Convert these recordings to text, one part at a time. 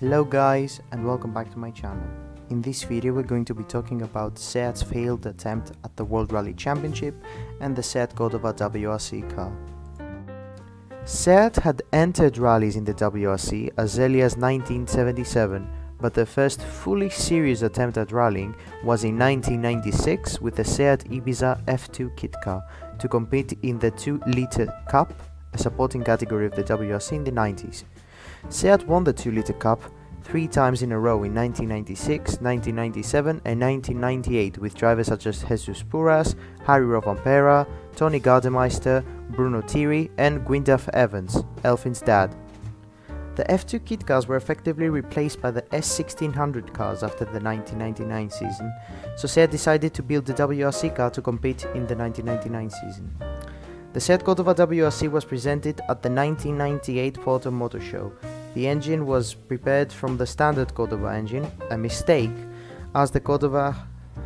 Hello guys and welcome back to my channel. In this video we're going to be talking about Seat's failed attempt at the World Rally Championship and the Seat Cordova WRC car. Seat had entered rallies in the WRC as early as 1977, but their first fully serious attempt at rallying was in 1996 with the Seat Ibiza F2 kit car to compete in the 2-litre Cup, a supporting category of the WRC in the 90s. Seat won the 2-litre Cup 3 times in a row in 1996, 1997 and 1998 with drivers such as Jesus Puras, Harry Rovanperä, Tony Gardemeister, Bruno Thierry and Gwyndaf Evans, Elfin's dad. The F2 kit cars were effectively replaced by the S1600 cars after the 1999 season, so Seat decided to build the WRC car to compete in the 1999 season. The Seat Cordova WRC was presented at the 1998 Porto Motor Show. The engine was prepared from the standard Cordova engine, a mistake, as the Cordova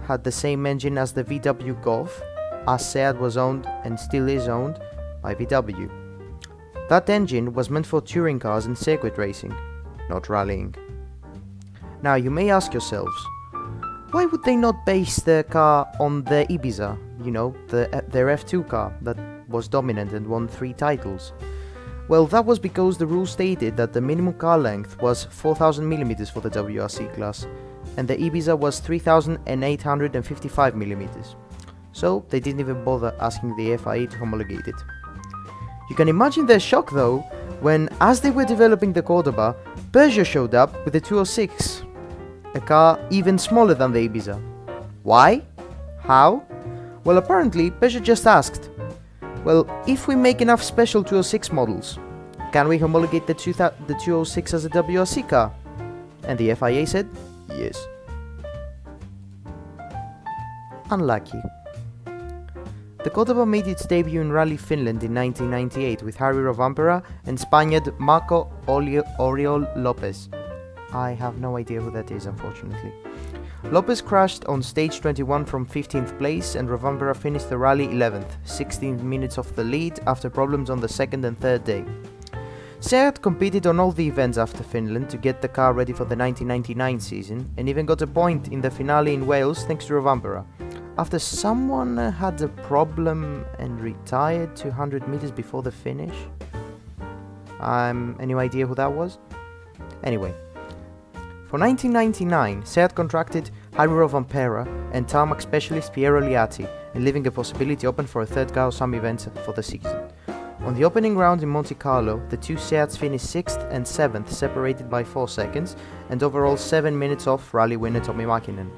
had the same engine as the VW Golf, as Seat was owned and still is owned by VW. That engine was meant for touring cars and circuit racing, not rallying. Now you may ask yourselves, why would they not base their car on the Ibiza, their F2 car that was dominant and won 3 titles? Well, that was because the rule stated that the minimum car length was 4000mm for the WRC class, and the Ibiza was 3855mm. So they didn't even bother asking the FIA to homologate it. You can imagine their shock though, when as they were developing the Cordoba, Peugeot showed up with the 206, a car even smaller than the Ibiza. Why? How? Well, apparently Peugeot just asked, well, if we make enough special 206 models, can we homologate the 206 as a WRC car? And the FIA said, yes. Unlucky. The Cordova made its debut in Rally Finland in 1998 with Harry Rovanperä and Spaniard Marco Oriol Lopez. I have no idea who that is, unfortunately. Lopez crashed on stage 21 from 15th place and Rovanperä finished the rally 11th, 16 minutes off the lead after problems on the second and third day. Seat competed on all the events after Finland to get the car ready for the 1999 season and even got a point in the finale in Wales thanks to Rovanperä, after someone had a problem and retired 200 meters before the finish. Any idea who that was? Anyway. For 1999, Seat contracted Harry Rovanperä and tarmac specialist Piero Liatti, and leaving a possibility open for a third car or some events for the season. On the opening round in Monte Carlo, the two Seats finished 6th and 7th, separated by 4 seconds, and overall 7 minutes off rally winner Tommi Mäkinen.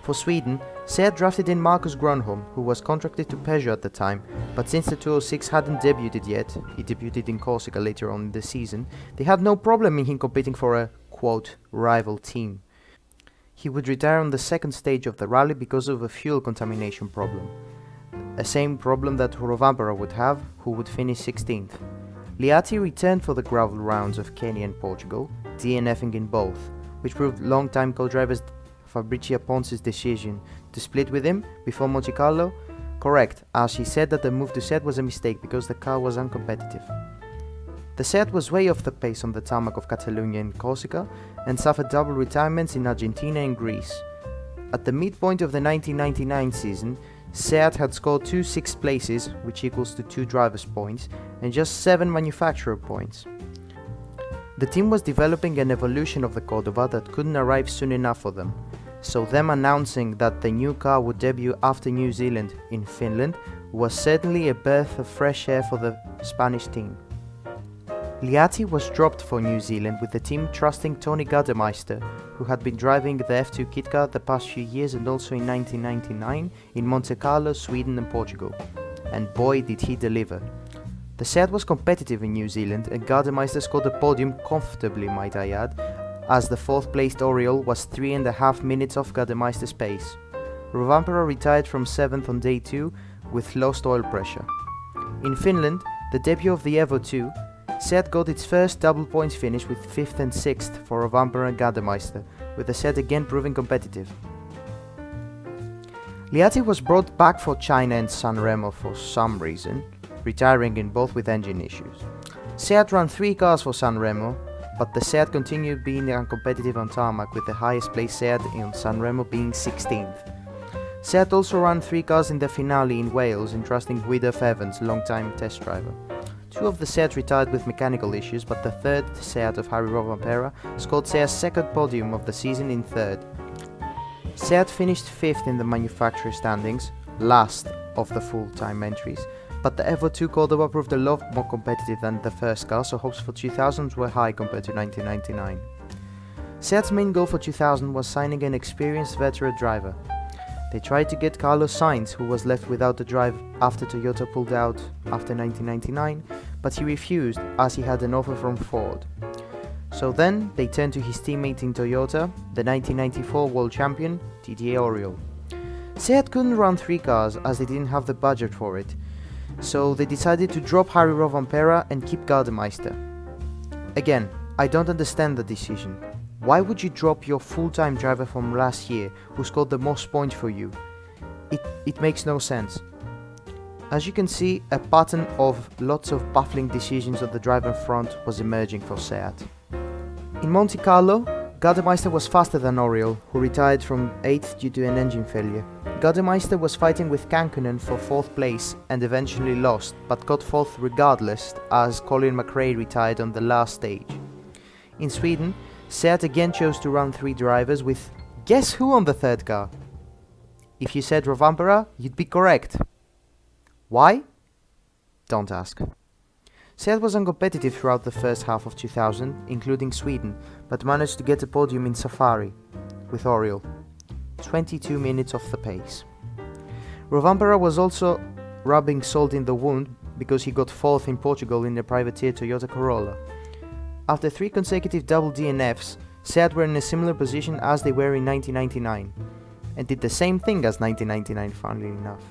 For Sweden, Seat drafted in Marcus Grönholm, who was contracted to Peugeot at the time, but since the 206 hadn't debuted yet, he debuted in Corsica later on in the season, they had no problem in him competing for a quote, rival team. He would retire on the second stage of the rally because of a fuel contamination problem. A same problem that Rovanperä would have, who would finish 16th. Liatti returned for the gravel rounds of Kenya and Portugal, DNFing in both, which proved long-time co-drivers Fabrizio Ponce's decision to split with him before Monte Carlo correct, as he said that the move to Seat was a mistake because the car was uncompetitive. The Seat was way off the pace on the tarmac of Catalonia and Corsica and suffered double retirements in Argentina and Greece. At the midpoint of the 1999 season, Seat had scored 2 6th places, which equals to 2 drivers' points, and just 7 manufacturer points. The team was developing an evolution of the Cordova that couldn't arrive soon enough for them, so them announcing that the new car would debut after New Zealand in Finland was certainly a breath of fresh air for the Spanish team. Liatti was dropped for New Zealand with the team trusting Tony Gardemeister, who had been driving the F2 kit car the past few years and also in 1999 in Monte Carlo, Sweden and Portugal. And boy did he deliver. The Seat was competitive in New Zealand and Gardemeister scored a podium comfortably, might I add, as the 4th placed Oriol was 3.5 minutes off Gardemeister's pace. Rovanperä retired from 7th on day 2 with lost oil pressure. In Finland, the debut of the Evo 2, Seat got its first double points finish with 5th and 6th for Rovanperä and Gardemeister, with the Seat again proving competitive. Liatti was brought back for China and Sanremo for some reason, retiring in both with engine issues. Seat ran 3 cars for Sanremo, but the Seat continued being uncompetitive on tarmac, with the highest placed Seat in Sanremo being 16th. Seat also ran 3 cars in the finale in Wales, entrusting Guido Evans, long-time test driver. 2 of the Seat retired with mechanical issues, but the third Seat of Harry Rovanperä scored Seat's second podium of the season in third. Seat finished 5th in the manufacturer standings, last of the full-time entries, but the Evo 2 Cordoba proved a lot more competitive than the first car, so hopes for 2000s were high compared to 1999. Seat's main goal for 2000 was signing an experienced veteran driver. They tried to get Carlos Sainz, who was left without a drive after Toyota pulled out after 1999, but he refused as he had an offer from Ford. So then they turned to his teammate in Toyota, the 1994 world champion, Didier Auriol. Seat couldn't run 3 cars as they didn't have the budget for it, so they decided to drop Harry Rovanperä and keep Gardemeister. Again, I don't understand the decision. Why would you drop your full-time driver from last year who scored the most points for you? It makes no sense. As you can see, a pattern of lots of baffling decisions on the driver front was emerging for Seat. In Monte Carlo, Gardemeister was faster than Auriol, who retired from 8th due to an engine failure. Gardemeister was fighting with Kankkunen for 4th place and eventually lost, but got 4th regardless as Colin McRae retired on the last stage. In Sweden, Seat again chose to run 3 drivers with guess who on the third car? If you said Rovanperä, you'd be correct. Why? Don't ask. Seat was uncompetitive throughout the first half of 2000, including Sweden, but managed to get a podium in Safari with Auriol, 22 minutes off the pace. Rovanperä was also rubbing salt in the wound because he got 4th in Portugal in the privateer Toyota Corolla. After 3 consecutive double DNFs, Seat were in a similar position as they were in 1999, and did the same thing as 1999 funnily enough.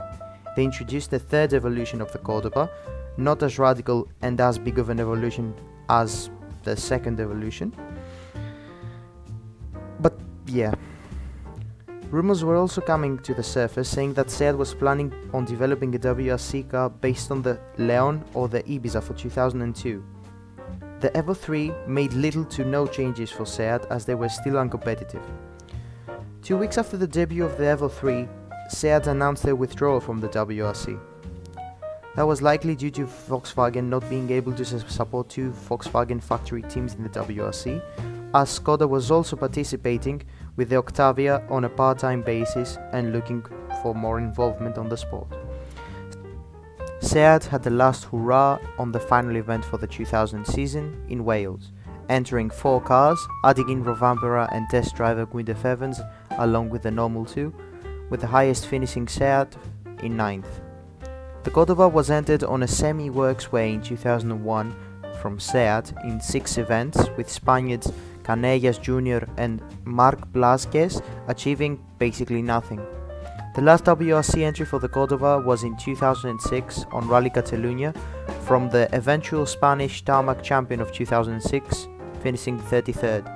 They introduced the third evolution of the Cordoba, not as radical and as big of an evolution as the second evolution. But yeah. Rumors were also coming to the surface saying that Seat was planning on developing a WRC car based on the Leon or the Ibiza for 2002. The Evo 3 made little to no changes for Seat as they were still uncompetitive. 2 weeks after the debut of the Evo 3, Seat announced their withdrawal from the WRC. That was likely due to Volkswagen not being able to support 2 Volkswagen factory teams in the WRC, as Skoda was also participating with the Octavia on a part-time basis and looking for more involvement on the sport. Seat had the last hurrah on the final event for the 2000 season in Wales, entering 4 cars, adding in Rovanperä and test driver Guido Evans along with the normal 2, with the highest finishing Seat in 9th. The Cordoba was entered on a semi-works way in 2001 from Seat in 6 events, with Spaniards Canellas Jr. and Marc Blasquez achieving basically nothing. The last WRC entry for the Cordoba was in 2006 on Rally Catalunya from the eventual Spanish tarmac champion of 2006, finishing 33rd.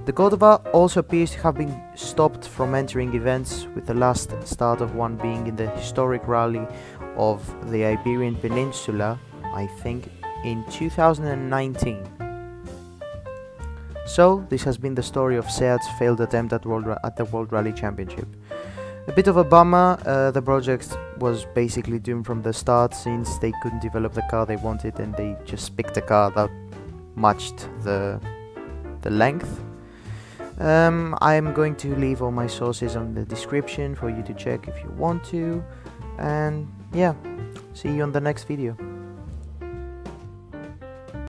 The Cordoba also appears to have been stopped from entering events, with the last start of one being in the historic rally of the Iberian Peninsula, I think, in 2019. So, this has been the story of Seat's failed attempt at the World Rally Championship. A bit of a bummer, the project was basically doomed from the start since they couldn't develop the car they wanted and they just picked a car that matched the length. I'm going to leave all my sources on the description for you to check if you want to, and yeah, see you on the next video.